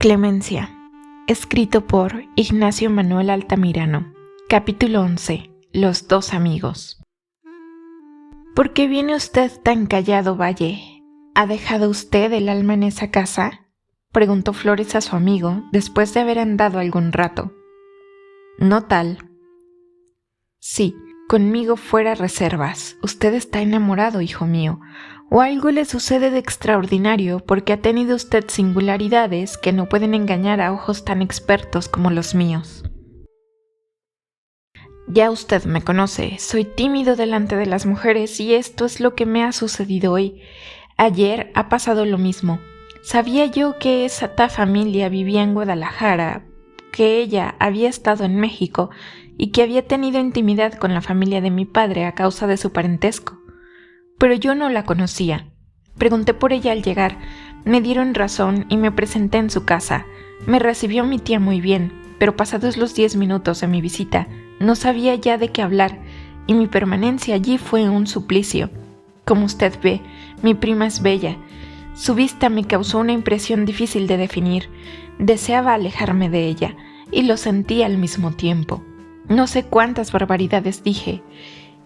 Clemencia, escrito por Ignacio Manuel Altamirano. Capítulo 11. Los dos amigos. ¿Por qué viene usted tan callado, Valle? ¿Ha dejado usted el alma en esa casa?, preguntó Flores a su amigo después de haber andado algún rato. No tal. Sí, conmigo fuera reservas. Usted está enamorado, hijo mío. O algo le sucede de extraordinario porque ha tenido usted singularidades que no pueden engañar a ojos tan expertos como los míos. Ya usted me conoce, soy tímido delante de las mujeres y esto es lo que me ha sucedido hoy. Ayer ha pasado lo mismo. Sabía yo que esa familia vivía en Guadalajara, que ella había estado en México y que había tenido intimidad con la familia de mi padre a causa de su parentesco. Pero yo no la conocía. Pregunté por ella al llegar, me dieron razón y me presenté en su casa. Me recibió mi tía muy bien, pero pasados los 10 minutos de mi visita, no sabía ya de qué hablar y mi permanencia allí fue un suplicio. Como usted ve, mi prima es bella. Su vista me causó una impresión difícil de definir. Deseaba alejarme de ella y lo sentí al mismo tiempo. No sé cuántas barbaridades dije.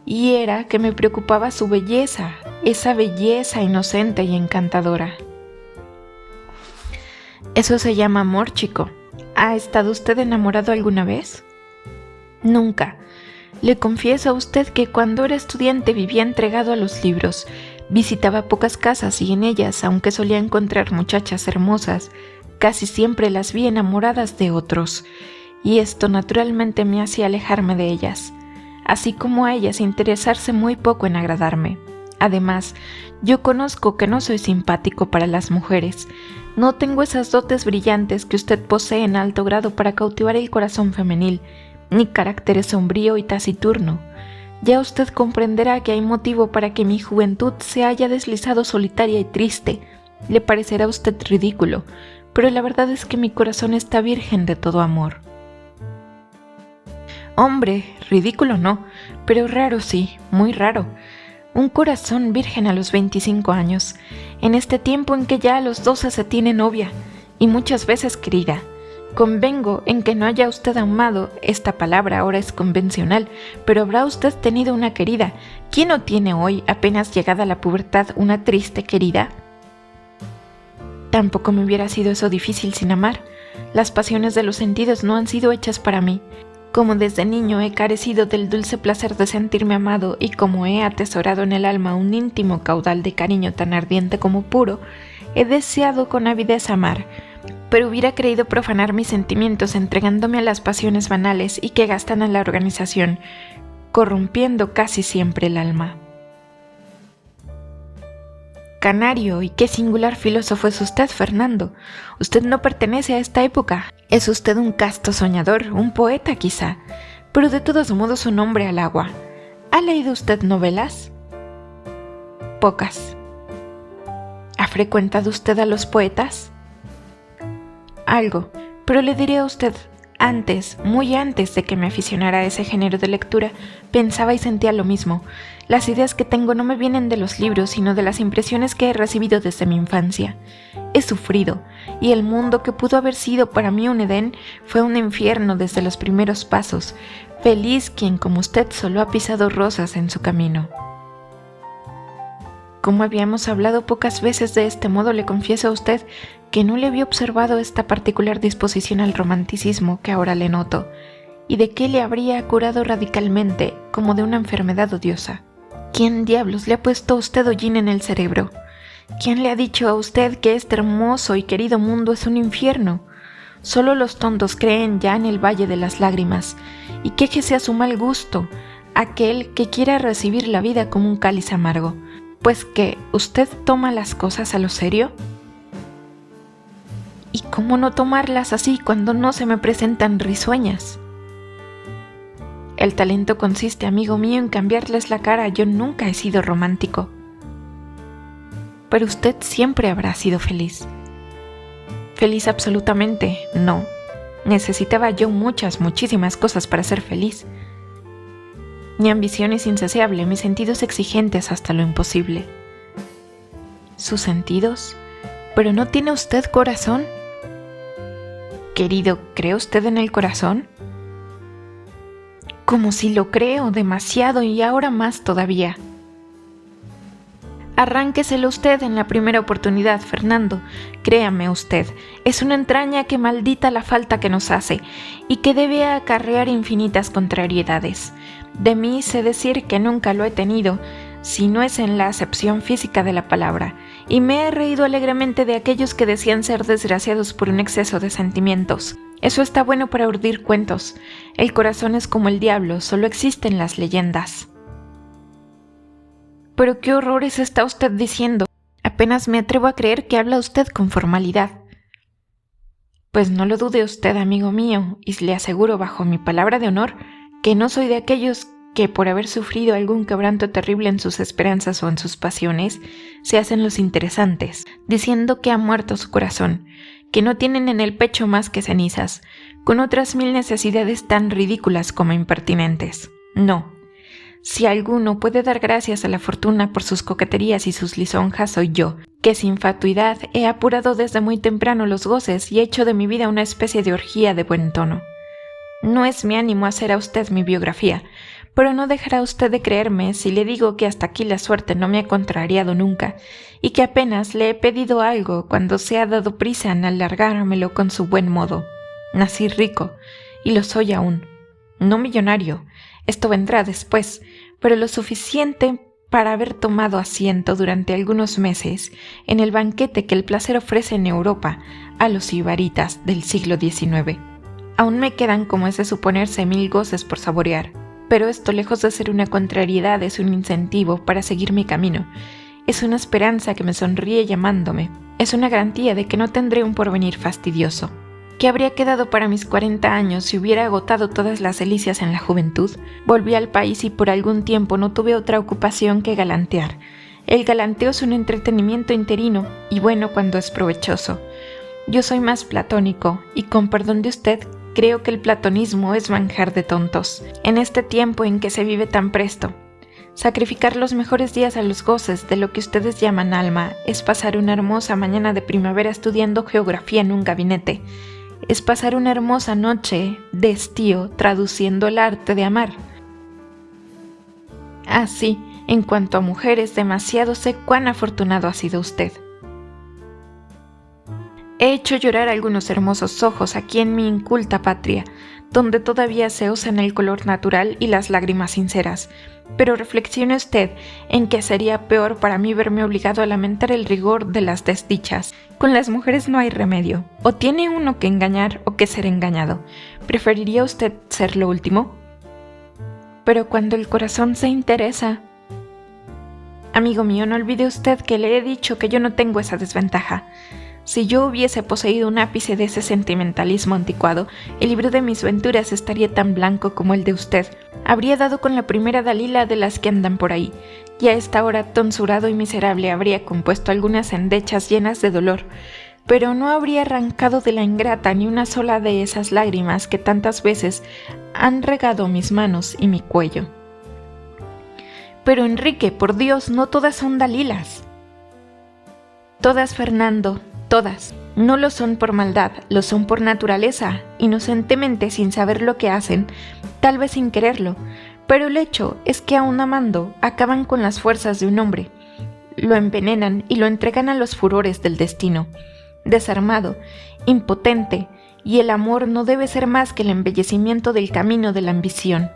Y era que me preocupaba su belleza, esa belleza inocente y encantadora. Eso se llama amor, chico. ¿Ha estado usted enamorado alguna vez? Nunca. Le confieso a usted que cuando era estudiante vivía entregado a los libros. Visitaba pocas casas y en ellas, aunque solía encontrar muchachas hermosas, casi siempre las vi enamoradas de otros, y esto naturalmente me hacía alejarme de ellas. Así como a ellas interesarse muy poco en agradarme. Además, yo conozco que no soy simpático para las mujeres. No tengo esas dotes brillantes que usted posee en alto grado para cautivar el corazón femenil, ni carácter sombrío y taciturno. Ya usted comprenderá que hay motivo para que mi juventud se haya deslizado solitaria y triste. Le parecerá a usted ridículo, pero la verdad es que mi corazón está virgen de todo amor. Hombre, ridículo no, pero raro sí, muy raro. Un corazón virgen a los 25 años, en este tiempo en que ya a los 12 se tiene novia, y muchas veces querida. Convengo en que no haya usted amado, esta palabra ahora es convencional, pero habrá usted tenido una querida. ¿Quién no tiene hoy, apenas llegada a la pubertad, una triste querida? Tampoco me hubiera sido eso difícil sin amar. Las pasiones de los sentidos no han sido hechas para mí. Como desde niño he carecido del dulce placer de sentirme amado y como he atesorado en el alma un íntimo caudal de cariño tan ardiente como puro, he deseado con avidez amar, pero hubiera creído profanar mis sentimientos entregándome a las pasiones banales y que gastan en la organización, corrompiendo casi siempre el alma. Canario, y qué singular filósofo es usted, Fernando. Usted no pertenece a esta época. Es usted un casto soñador, un poeta quizá, pero de todos modos un hombre al agua. ¿Ha leído usted novelas? Pocas. ¿Ha frecuentado usted a los poetas? Algo, pero le diré a usted, antes, muy antes de que me aficionara a ese género de lectura, pensaba y sentía lo mismo. Las ideas que tengo no me vienen de los libros, sino de las impresiones que he recibido desde mi infancia. He sufrido, y el mundo que pudo haber sido para mí un Edén fue un infierno desde los primeros pasos. Feliz quien como usted solo ha pisado rosas en su camino. Como habíamos hablado pocas veces de este modo, le confieso a usted que no le había observado esta particular disposición al romanticismo que ahora le noto, y de que le habría curado radicalmente, como de una enfermedad odiosa. ¿Quién diablos le ha puesto a usted hollín en el cerebro? ¿Quién le ha dicho a usted que este hermoso y querido mundo es un infierno? Solo los tontos creen ya en el valle de las lágrimas, y quéjese a su mal gusto, aquel que quiera recibir la vida como un cáliz amargo. Pues que usted toma las cosas a lo serio. ¿Y cómo no tomarlas así cuando no se me presentan risueñas? El talento consiste, amigo mío, en cambiarles la cara. Yo nunca he sido romántico. Pero usted siempre habrá sido feliz. ¿Feliz absolutamente? No. Necesitaba yo muchísimas cosas para ser feliz. Mi ambición es insaciable, mis sentidos exigentes hasta lo imposible. ¿Sus sentidos? ¿Pero no tiene usted corazón? Querido, ¿cree usted en el corazón? Como si lo creo demasiado y ahora más todavía. Arránqueselo usted en la primera oportunidad, Fernando. Créame usted, es una entraña que maldita la falta que nos hace y que debe acarrear infinitas contrariedades. De mí sé decir que nunca lo he tenido, si no es en la acepción física de la palabra, y me he reído alegremente de aquellos que decían ser desgraciados por un exceso de sentimientos. Eso está bueno para urdir cuentos. El corazón es como el diablo, solo existen las leyendas. Pero qué horrores está usted diciendo. Apenas me atrevo a creer que habla usted con formalidad. Pues no lo dude usted, amigo mío, y le aseguro bajo mi palabra de honor que no soy de aquellos que por haber sufrido algún quebranto terrible en sus esperanzas o en sus pasiones, se hacen los interesantes, diciendo que ha muerto su corazón, que no tienen en el pecho más que cenizas, con otras 1000 necesidades tan ridículas como impertinentes. No. Si alguno puede dar gracias a la fortuna por sus coqueterías y sus lisonjas, soy yo, que sin fatuidad he apurado desde muy temprano los goces y he hecho de mi vida una especie de orgía de buen tono. No es mi ánimo hacer a usted mi biografía, pero no dejará usted de creerme si le digo que hasta aquí la suerte no me ha contrariado nunca, y que apenas le he pedido algo cuando se ha dado prisa en alargármelo con su buen modo. Nací rico, y lo soy aún. No millonario, esto vendrá después, pero lo suficiente para haber tomado asiento durante algunos meses en el banquete que el placer ofrece en Europa a los ibaritas del siglo XIX. Aún me quedan, como es de suponerse, 1000 goces por saborear, pero esto, lejos de ser una contrariedad, es un incentivo para seguir mi camino. Es una esperanza que me sonríe llamándome. Es una garantía de que no tendré un porvenir fastidioso. ¿Qué habría quedado para mis 40 años si hubiera agotado todas las delicias en la juventud? Volví al país y por algún tiempo no tuve otra ocupación que galantear. El galanteo es un entretenimiento interino y bueno cuando es provechoso. Yo soy más platónico y, con perdón de usted, creo que el platonismo es manjar de tontos, en este tiempo en que se vive tan presto. Sacrificar los mejores días a los goces de lo que ustedes llaman alma es pasar una hermosa mañana de primavera estudiando geografía en un gabinete. Es pasar una hermosa noche de estío traduciendo el arte de amar. Ah, sí, en cuanto a mujeres, demasiado sé cuán afortunado ha sido usted. He hecho llorar algunos hermosos ojos aquí en mi inculta patria, donde todavía se usan el color natural y las lágrimas sinceras, pero reflexione usted en que sería peor para mí verme obligado a lamentar el rigor de las desdichas. Con las mujeres no hay remedio, o tiene uno que engañar o que ser engañado. ¿Preferiría usted ser lo último? Pero cuando el corazón se interesa... Amigo mío, no olvide usted que le he dicho que yo no tengo esa desventaja. Si yo hubiese poseído un ápice de ese sentimentalismo anticuado, el libro de mis venturas estaría tan blanco como el de usted. Habría dado con la primera Dalila de las que andan por ahí, y a esta hora tonsurado y miserable habría compuesto algunas endechas llenas de dolor, pero no habría arrancado de la ingrata ni una sola de esas lágrimas que tantas veces han regado mis manos y mi cuello. Pero Enrique, por Dios, no todas son Dalilas. Todas, Fernando, todas. No lo son por maldad, lo son por naturaleza, inocentemente sin saber lo que hacen, tal vez sin quererlo, pero el hecho es que aun amando acaban con las fuerzas de un hombre, lo envenenan y lo entregan a los furores del destino. Desarmado, impotente, y el amor no debe ser más que el embellecimiento del camino de la ambición.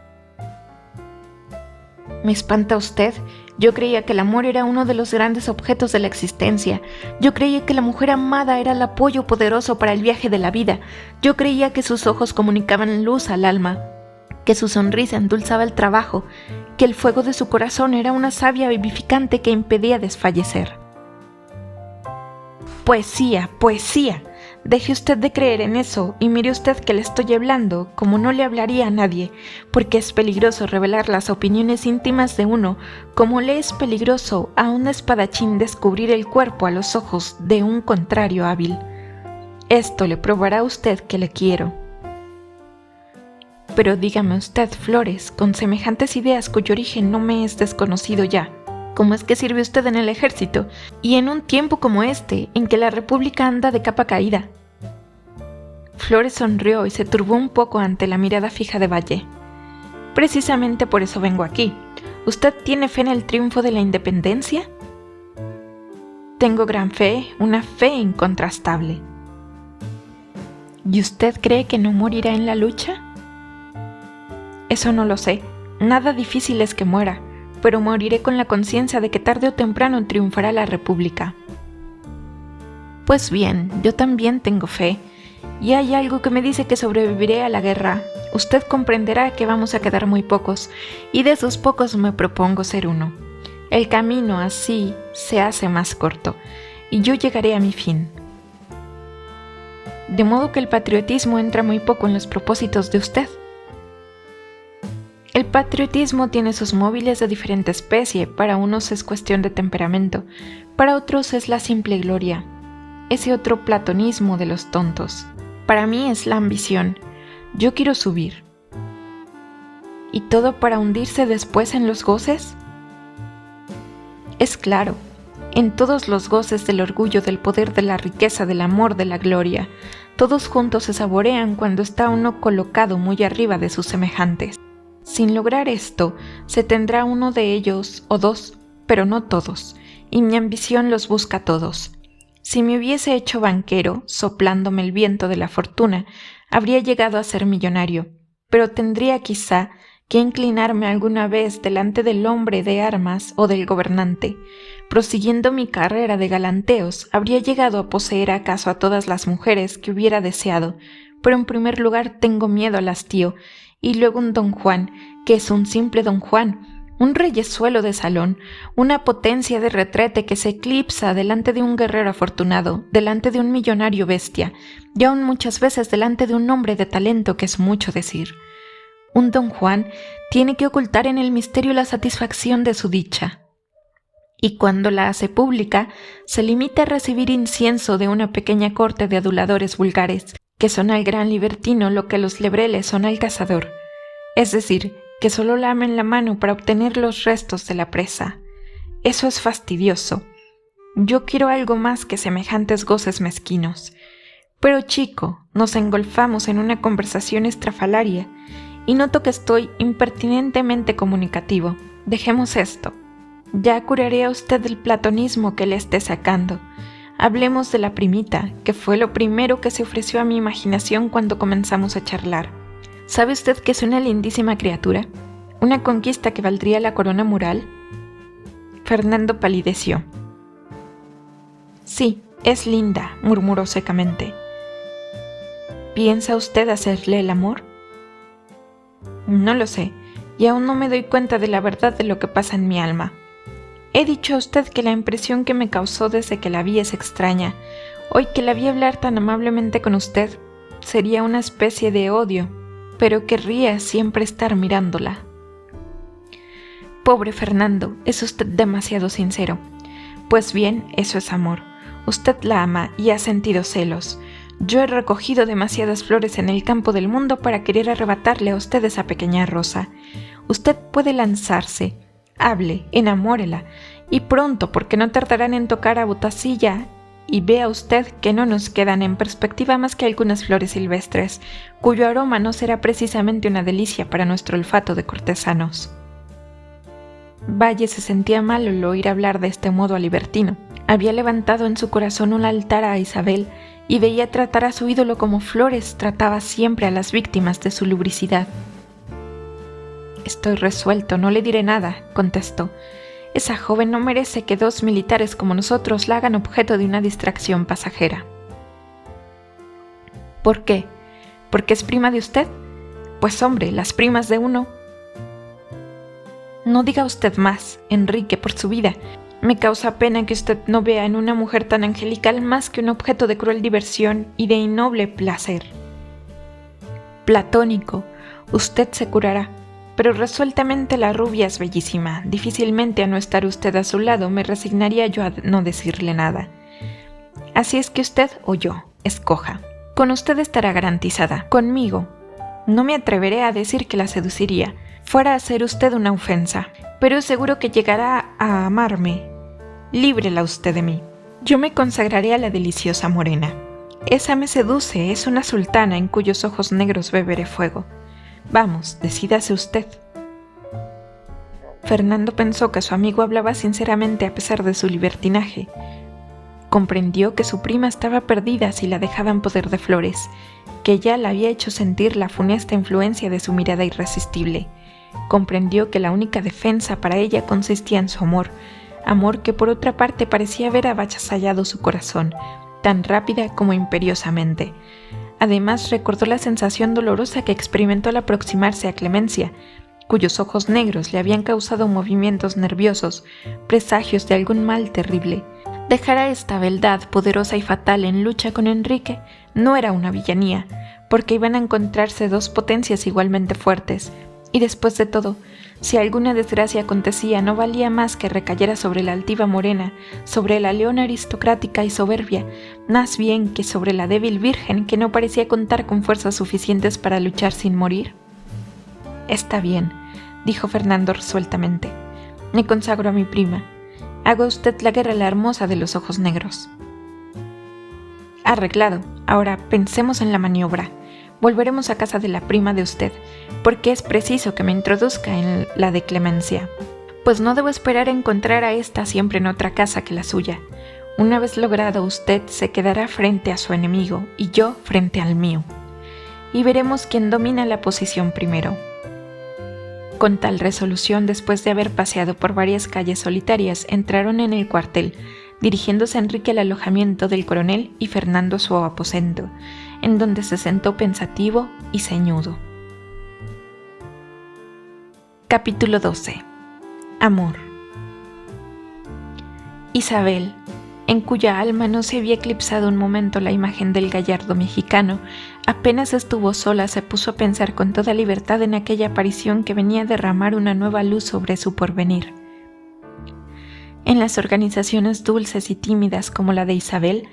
¿Me espanta usted? Yo creía que el amor era uno de los grandes objetos de la existencia. Yo creía que la mujer amada era el apoyo poderoso para el viaje de la vida. Yo creía que sus ojos comunicaban luz al alma, que su sonrisa endulzaba el trabajo, que el fuego de su corazón era una savia vivificante que impedía desfallecer. Poesía, poesía. Deje usted de creer en eso y mire usted que le estoy hablando como no le hablaría a nadie, porque es peligroso revelar las opiniones íntimas de uno, como le es peligroso a un espadachín descubrir el cuerpo a los ojos de un contrario hábil. Esto le probará a usted que le quiero. Pero dígame usted, Flores, con semejantes ideas cuyo origen no me es desconocido ya, ¿cómo es que sirve usted en el ejército, y en un tiempo como este, en que la república anda de capa caída? Flores sonrió y se turbó un poco ante la mirada fija de Valle. Precisamente por eso vengo aquí. ¿Usted tiene fe en el triunfo de la independencia? Tengo gran fe, una fe incontrastable. ¿Y usted cree que no morirá en la lucha? Eso no lo sé. Nada difícil es que muera, pero moriré con la conciencia de que tarde o temprano triunfará la República. Pues bien, yo también tengo fe, y hay algo que me dice que sobreviviré a la guerra. Usted comprenderá que vamos a quedar muy pocos, y de esos pocos me propongo ser uno. El camino así se hace más corto, y yo llegaré a mi fin. De modo que el patriotismo entra muy poco en los propósitos de usted. El patriotismo tiene sus móviles de diferente especie. Para unos es cuestión de temperamento, para otros es la simple gloria, ese otro platonismo de los tontos. Para mí es la ambición. Yo quiero subir. ¿Y todo para hundirse después en los goces? Es claro, en todos los goces del orgullo, del poder, de la riqueza, del amor, de la gloria, todos juntos se saborean cuando está uno colocado muy arriba de sus semejantes. Sin lograr esto, se tendrá uno de ellos o dos, pero no todos, y mi ambición los busca todos. Si me hubiese hecho banquero, soplándome el viento de la fortuna, habría llegado a ser millonario, pero tendría quizá que inclinarme alguna vez delante del hombre de armas o del gobernante. Prosiguiendo mi carrera de galanteos, habría llegado a poseer acaso a todas las mujeres que hubiera deseado, pero en primer lugar tengo miedo al hastío, y luego un don Juan, que es un simple don Juan, un reyezuelo de salón, una potencia de retrete que se eclipsa delante de un guerrero afortunado, delante de un millonario bestia, y aun muchas veces delante de un hombre de talento, que es mucho decir. Un don Juan tiene que ocultar en el misterio la satisfacción de su dicha, y cuando la hace pública, se limita a recibir incienso de una pequeña corte de aduladores vulgares, que son al gran libertino lo que los lebreles son al cazador, es decir, que solo lamen la mano para obtener los restos de la presa. Eso es fastidioso. Yo quiero algo más que semejantes goces mezquinos. Pero chico, nos engolfamos en una conversación estrafalaria, y noto que estoy impertinentemente comunicativo. Dejemos esto. Ya curaré a usted el platonismo que le esté sacando. Hablemos de la primita, que fue lo primero que se ofreció a mi imaginación cuando comenzamos a charlar. ¿Sabe usted que es una lindísima criatura? ¿Una conquista que valdría la corona mural? Fernando palideció. Sí, es linda, murmuró secamente. ¿Piensa usted hacerle el amor? No lo sé, y aún no me doy cuenta de la verdad de lo que pasa en mi alma. He dicho a usted que la impresión que me causó desde que la vi es extraña. Hoy que la vi hablar tan amablemente con usted, sería una especie de odio, pero querría siempre estar mirándola. Pobre Fernando, es usted demasiado sincero. Pues bien, eso es amor. Usted la ama y ha sentido celos. Yo he recogido demasiadas flores en el campo del mundo para querer arrebatarle a usted esa pequeña rosa. Usted puede lanzarse. Hable, enamórela, y pronto, porque no tardarán en tocar a Botacilla, y vea usted que no nos quedan en perspectiva más que algunas flores silvestres, cuyo aroma no será precisamente una delicia para nuestro olfato de cortesanos. Valle se sentía mal al oír hablar de este modo a Libertino. Había levantado en su corazón un altar a Isabel, y veía tratar a su ídolo como Flores trataba siempre a las víctimas de su lubricidad. Estoy resuelto, no le diré nada, contestó. Esa joven no merece que dos militares como nosotros la hagan objeto de una distracción pasajera. ¿Por qué? ¿Porque es prima de usted? Pues hombre, las primas de uno. No diga usted más, Enrique, por su vida. Me causa pena que usted no vea en una mujer tan angelical más que un objeto de cruel diversión y de innoble placer. Platónico, usted se curará. Pero resueltamente la rubia es bellísima. Difícilmente a no estar usted a su lado me resignaría yo a no decirle nada. Así es que usted o yo, escoja. Con usted estará garantizada. Conmigo. No me atreveré a decir que la seduciría. Fuera a ser usted una ofensa. Pero seguro que llegará a amarme. Líbrela usted de mí. Yo me consagraré a la deliciosa morena. Esa me seduce, es una sultana en cuyos ojos negros beberé fuego. Vamos, decídase usted. Fernando pensó que su amigo hablaba sinceramente a pesar de su libertinaje. Comprendió que su prima estaba perdida si la dejaba en poder de Flores, que ya la había hecho sentir la funesta influencia de su mirada irresistible. Comprendió que la única defensa para ella consistía en su amor que por otra parte parecía haber avasallado su corazón, tan rápida como imperiosamente. Además recordó la sensación dolorosa que experimentó al aproximarse a Clemencia, cuyos ojos negros le habían causado movimientos nerviosos, presagios de algún mal terrible. Dejar a esta beldad poderosa y fatal en lucha con Enrique no era una villanía, porque iban a encontrarse dos potencias igualmente fuertes, y después de todo, si alguna desgracia acontecía, no valía más que recayera sobre la altiva morena, sobre la leona aristocrática y soberbia, más bien que sobre la débil virgen que no parecía contar con fuerzas suficientes para luchar sin morir. Está bien, dijo Fernando resueltamente. Me consagro a mi prima. Haga usted la guerra a la hermosa de los ojos negros. Arreglado. Ahora pensemos en la maniobra. Volveremos a casa de la prima de usted, porque es preciso que me introduzca en la de Clemencia, pues no debo esperar a encontrar a esta siempre en otra casa que la suya. Una vez logrado, usted se quedará frente a su enemigo y yo frente al mío, y veremos quién domina la posición primero. Con tal resolución, después de haber paseado por varias calles solitarias, entraron en el cuartel, dirigiéndose Enrique al alojamiento del coronel y Fernando a su aposento, en donde se sentó pensativo y ceñudo. Capítulo 12. Amor. Isabel, en cuya alma no se había eclipsado un momento la imagen del gallardo mexicano, apenas estuvo sola se puso a pensar con toda libertad en aquella aparición que venía a derramar una nueva luz sobre su porvenir. En las organizaciones dulces y tímidas como la de Isabel,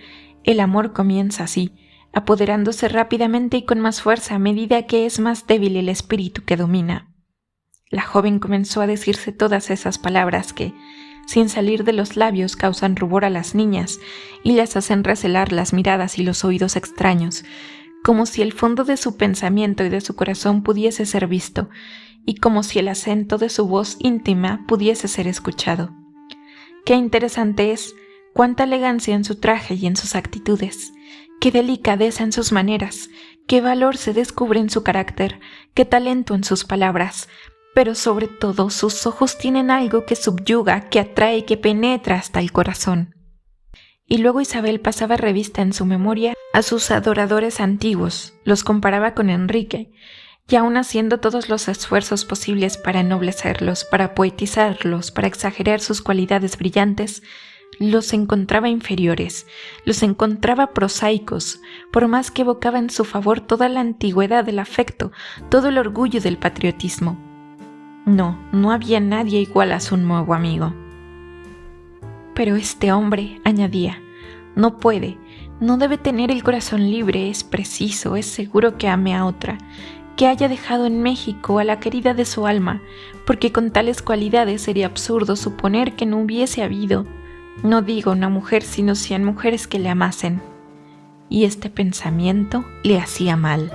el amor comienza así, apoderándose rápidamente y con más fuerza a medida que es más débil el espíritu que domina. La joven comenzó a decirse todas esas palabras que, sin salir de los labios, causan rubor a las niñas y las hacen recelar las miradas y los oídos extraños, como si el fondo de su pensamiento y de su corazón pudiese ser visto, y como si el acento de su voz íntima pudiese ser escuchado. Qué interesante es, cuánta elegancia en su traje y en sus actitudes, qué delicadeza en sus maneras, qué valor se descubre en su carácter, qué talento en sus palabras, pero sobre todo sus ojos tienen algo que subyuga, que atrae, que penetra hasta el corazón. Y luego Isabel pasaba revista en su memoria a sus adoradores antiguos, los comparaba con Enrique, y aun haciendo todos los esfuerzos posibles para ennoblecerlos, para poetizarlos, para exagerar sus cualidades brillantes, los encontraba inferiores, los encontraba prosaicos, por más que evocaba en su favor toda la antigüedad del afecto, todo el orgullo del patriotismo. No había nadie igual a su nuevo amigo. Pero este hombre, añadía, no puede, no debe tener el corazón libre, es preciso, es seguro que ame a otra, que haya dejado en México a la querida de su alma, porque con tales cualidades sería absurdo suponer que no hubiese habido, no digo una mujer, sino 100 mujeres que le amasen. Y este pensamiento le hacía mal.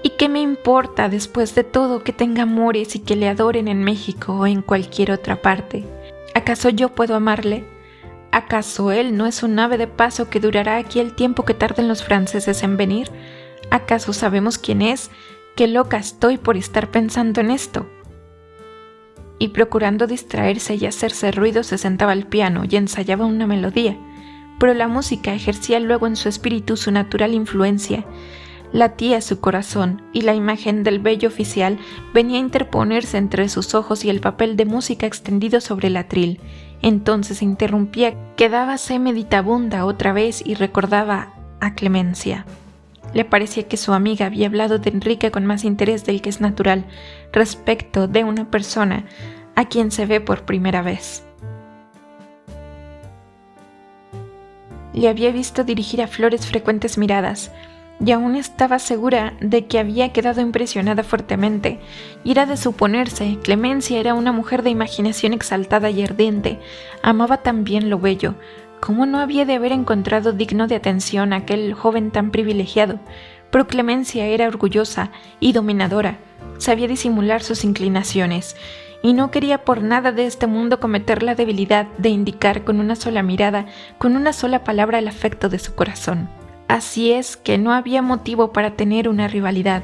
¿Y qué me importa después de todo que tenga amores y que le adoren en México o en cualquier otra parte? ¿Acaso yo puedo amarle? ¿Acaso él no es un ave de paso que durará aquí el tiempo que tarden los franceses en venir? ¿Acaso sabemos quién es? ¡Qué loca estoy por estar pensando en esto! Y procurando distraerse y hacerse ruido se sentaba al piano y ensayaba una melodía, pero la música ejercía luego en su espíritu su natural influencia, latía su corazón y la imagen del bello oficial venía a interponerse entre sus ojos y el papel de música extendido sobre el atril. Entonces se interrumpía, quedábase meditabunda otra vez y recordaba a Clemencia. Le parecía que su amiga había hablado de Enrique con más interés del que es natural respecto de una persona a quien se ve por primera vez. Le había visto dirigir a Flores frecuentes miradas y aún estaba segura de que había quedado impresionada fuertemente, y era de suponerse. Clemencia era una mujer de imaginación exaltada y ardiente, amaba también lo bello, ¿Cómo no había de haber encontrado digno de atención a aquel joven tan privilegiado? Pero Clemencia era orgullosa y dominadora, sabía disimular sus inclinaciones, y no quería por nada de este mundo cometer la debilidad de indicar con una sola mirada, con una sola palabra el afecto de su corazón. Así es que no había motivo para tener una rivalidad,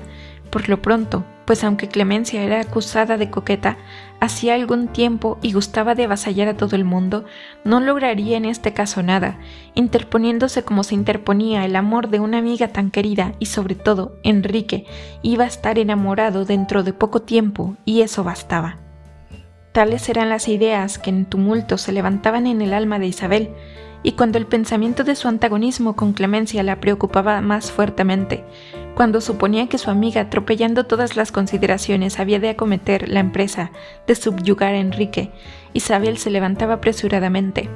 por lo pronto, pues aunque Clemencia era acusada de coqueta hacía algún tiempo y gustaba de avasallar a todo el mundo, no lograría en este caso nada, interponiéndose como se interponía el amor de una amiga tan querida, y sobre todo, Enrique iba a estar enamorado dentro de poco tiempo, y eso bastaba. Tales eran las ideas que en tumulto se levantaban en el alma de Isabel, y cuando el pensamiento de su antagonismo con Clemencia la preocupaba más fuertemente, cuando suponía que su amiga, atropellando todas las consideraciones, había de acometer la empresa de subyugar a Enrique, Isabel se levantaba apresuradamente.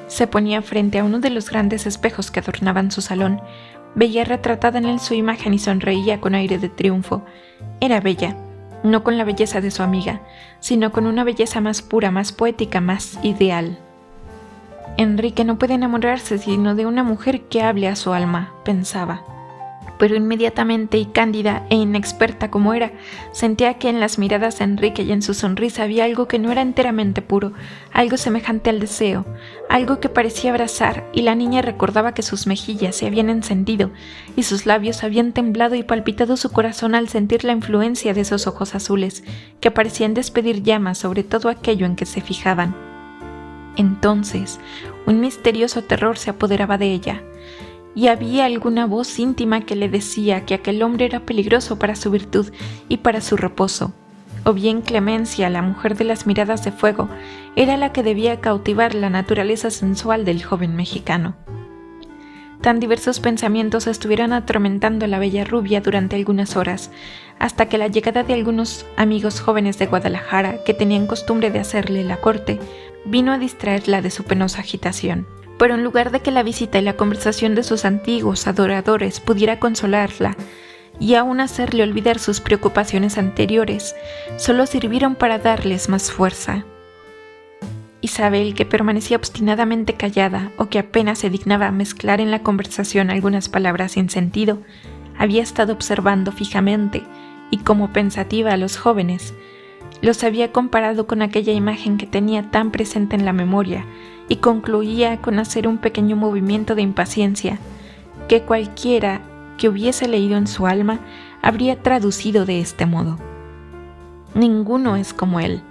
Se ponía frente a uno de los grandes espejos que adornaban su salón, veía retratada en él su imagen y sonreía con aire de triunfo. Era bella, no con la belleza de su amiga, sino con una belleza más pura, más poética, más ideal. Enrique no puede enamorarse sino de una mujer que hable a su alma, pensaba. Pero inmediatamente, y cándida e inexperta como era, sentía que en las miradas de Enrique y en su sonrisa había algo que no era enteramente puro, algo semejante al deseo, algo que parecía abrazar, y la niña recordaba que sus mejillas se habían encendido y sus labios habían temblado y palpitado su corazón al sentir la influencia de esos ojos azules que parecían despedir llamas sobre todo aquello en que se fijaban. Entonces, un misterioso terror se apoderaba de ella, y había alguna voz íntima que le decía que aquel hombre era peligroso para su virtud y para su reposo, o bien Clemencia, la mujer de las miradas de fuego, era la que debía cautivar la naturaleza sensual del joven mexicano. Tan diversos pensamientos estuvieron atormentando a la bella rubia durante algunas horas, hasta que la llegada de algunos amigos jóvenes de Guadalajara, que tenían costumbre de hacerle la corte, vino a distraerla de su penosa agitación. Pero en lugar de que la visita y la conversación de sus antiguos adoradores pudiera consolarla y aún hacerle olvidar sus preocupaciones anteriores, solo sirvieron para darles más fuerza. Isabel, que permanecía obstinadamente callada o que apenas se dignaba mezclar en la conversación algunas palabras sin sentido, había estado observando fijamente y como pensativa a los jóvenes. Los había comparado con aquella imagen que tenía tan presente en la memoria y concluía con hacer un pequeño movimiento de impaciencia que cualquiera que hubiese leído en su alma habría traducido de este modo: ninguno es como él.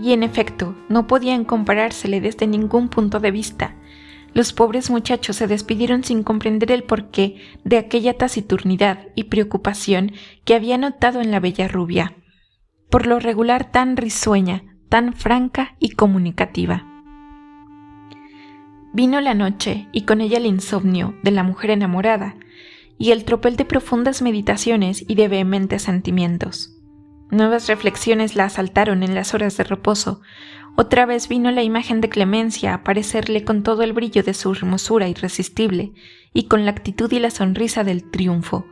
Y en efecto, no podían comparársele desde ningún punto de vista. Los pobres muchachos se despidieron sin comprender el porqué de aquella taciturnidad y preocupación que había notado en la bella rubia, por lo regular tan risueña, tan franca y comunicativa. Vino la noche y con ella el insomnio de la mujer enamorada y el tropel de profundas meditaciones y de vehementes sentimientos. Nuevas reflexiones la asaltaron en las horas de reposo. Otra vez vino la imagen de Clemencia a aparecerle con todo el brillo de su hermosura irresistible y con la actitud y la sonrisa del triunfo.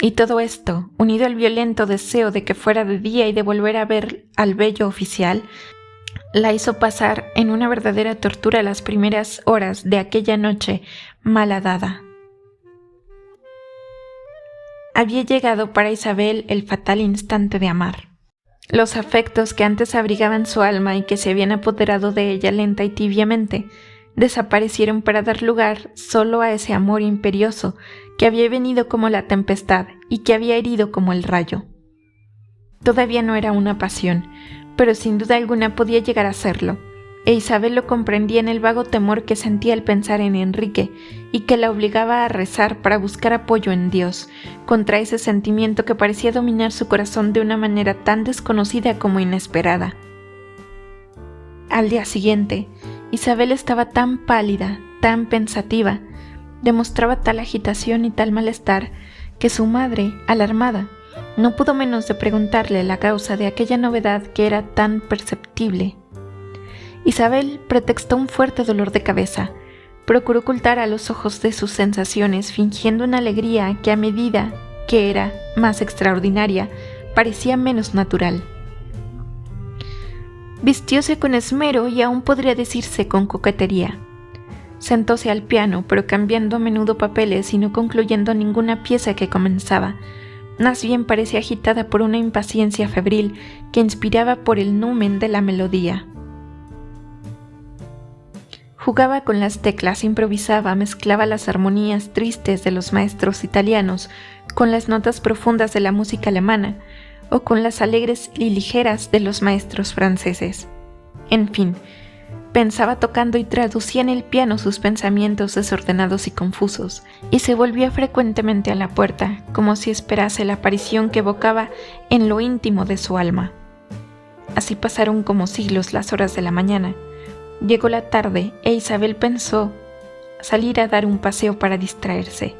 Y todo esto, unido al violento deseo de que fuera de día y de volver a ver al bello oficial, la hizo pasar en una verdadera tortura las primeras horas de aquella noche malhadada. Había llegado para Isabel el fatal instante de amar. Los afectos que antes abrigaban su alma y que se habían apoderado de ella lenta y tibiamente, desaparecieron para dar lugar solo a ese amor imperioso que había venido como la tempestad y que había herido como el rayo. Todavía no era una pasión, pero sin duda alguna podía llegar a serlo, e Isabel lo comprendía en el vago temor que sentía al pensar en Enrique y que la obligaba a rezar para buscar apoyo en Dios contra ese sentimiento que parecía dominar su corazón de una manera tan desconocida como inesperada. Al día siguiente, Isabel estaba tan pálida, tan pensativa, demostraba tal agitación y tal malestar que su madre, alarmada, no pudo menos de preguntarle la causa de aquella novedad que era tan perceptible. Isabel pretextó un fuerte dolor de cabeza. Procuró ocultar a los ojos de sus sensaciones, fingiendo una alegría que a medida que era más extraordinaria, parecía menos natural. Vistióse con esmero y aún podría decirse con coquetería. Sentóse al piano, pero cambiando a menudo papeles y no concluyendo ninguna pieza que comenzaba. Más bien parecía agitada por una impaciencia febril que inspiraba por el numen de la melodía. Jugaba con las teclas, improvisaba, mezclaba las armonías tristes de los maestros italianos con las notas profundas de la música alemana o con las alegres y ligeras de los maestros franceses. En fin, pensaba tocando y traducía en el piano sus pensamientos desordenados y confusos, y se volvía frecuentemente a la puerta, como si esperase la aparición que evocaba en lo íntimo de su alma. Así pasaron como siglos las horas de la mañana. Llegó la tarde e Isabel pensó salir a dar un paseo para distraerse,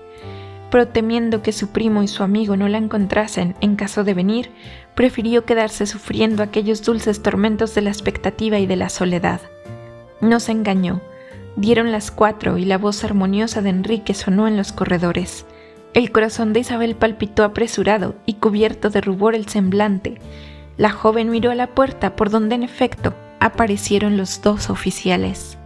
pero temiendo que su primo y su amigo no la encontrasen en caso de venir, prefirió quedarse sufriendo aquellos dulces tormentos de la expectativa y de la soledad. No se engañó. Dieron las 4 y la voz armoniosa de Enrique sonó en los corredores. El corazón de Isabel palpitó apresurado y cubierto de rubor el semblante. La joven miró a la puerta por donde en efecto aparecieron los 2 oficiales.